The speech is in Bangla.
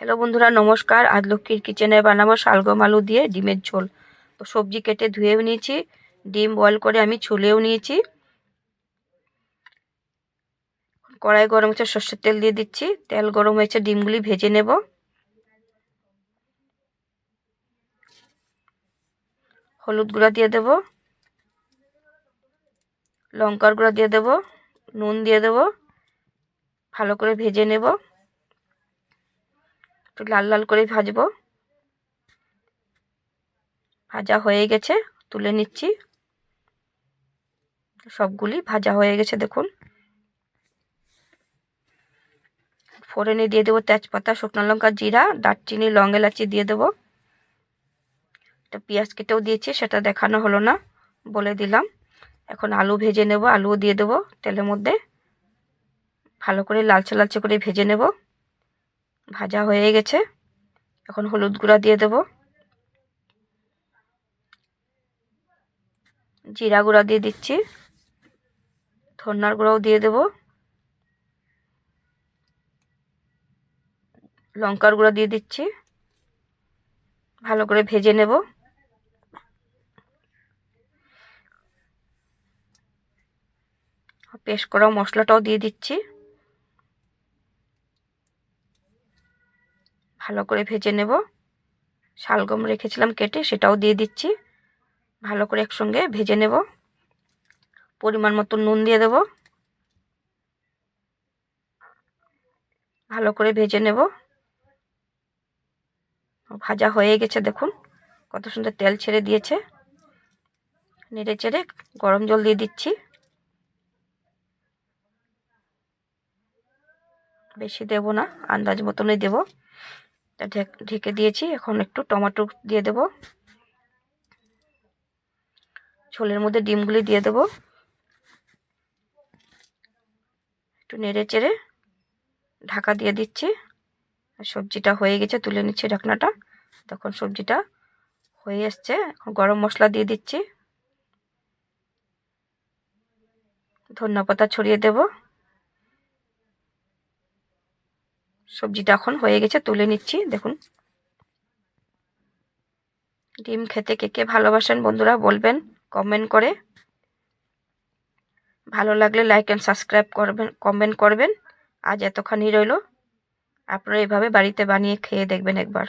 হ্যালো বন্ধুরা, নমস্কার। আজ লক্ষ্মীর কিচেনে বানাবো শালগম আলু দিয়ে ডিমের ঝোল। তো সবজি কেটে ধুয়েও নিয়েছি, ডিম বয়েল করে আমি ছুলেও নিয়েছি। কড়াই গরম হচ্ছে, সর্ষের তেল দিয়ে দিচ্ছি। তেল গরম হয়েছে, ডিমগুলি ভেজে নেব। হলুদ গুঁড়া দিয়ে দেব, লঙ্কার গুঁড়া দিয়ে দেব, নুন দিয়ে দেব। ভালো করে ভেজে নেব, একটু লাল লাল করে ভাজবো। ভাজা হয়ে গেছে, তুলে নিচ্ছি। সবগুলি ভাজা হয়ে গেছে দেখুন। ফোড়নে দিয়ে দেবো তেজপাতা, শুকনো লঙ্কা, জিরা, দারচিনি, লং, এলাচি দিয়ে দেবো। একটা পেঁয়াজ কেটেও দিয়েছি, সেটা দেখানো হলো না, বলে দিলাম। এখন আলু ভেজে নেব, আলুও দিয়ে দেবো তেলের মধ্যে। ভালো করে লালচে লালচে করে ভেজে নেব। ভাজা হয়ে গেছে, এখন হলুদ গুঁড়া দিয়ে দেব, জিরা গুঁড়া দিয়ে দিচ্ছি, ধনিয়ার গুঁড়াও দিয়ে দেব, লঙ্কার গুঁড়া দিয়ে দিচ্ছি। ভালো করে ভেজে নেব। পেস্ট করা মশলাটাও দিয়ে দিচ্ছি। ভালো করে ভেজে নেব। শালগম রেখেছিলাম কেটে, সেটাও দিয়ে দিচ্ছি। ভালো করে একসঙ্গে ভেজে নেব। পরিমাণ মতো নুন দিয়ে দেব। ভালো করে ভেজে নেব। ভাজা হয়ে গেছে দেখুন, কত সুন্দর তেল ছেড়ে দিয়েছে। নেড়ে চেড়ে গরম জল দিয়ে দিচ্ছি। বেশি দেব না, আন্দাজ মতনই দেব। ঢেকে দিয়েছি। এখন একটু টমেটো দিয়ে দেব। ঝোলের মধ্যে ডিমগুলি দিয়ে দেব। একটু নেড়ে চেড়ে ঢাকা দিয়ে দিচ্ছি। আর সবজিটা হয়ে গেছে, তুলে নিচ্ছি ঢাকনাটা। তখন সবজিটা হয়ে এসছে। এখন গরম মশলা দিয়ে দিচ্ছি, ধনিয়া পাতা ছড়িয়ে দেব। সবজিটা এখন হয়ে গেছে, তুলে নিচ্ছি দেখুন। ডিম খেতে কে কে ভালোবাসেন বন্ধুরা বলবেন কমেন্ট করে। ভালো লাগলে লাইক অ্যান্ড সাবস্ক্রাইব করবেন, কমেন্ট করবেন। আজ এতখানি রইল। আপনারা এভাবে বাড়িতে বানিয়ে খেয়ে দেখবেন একবার।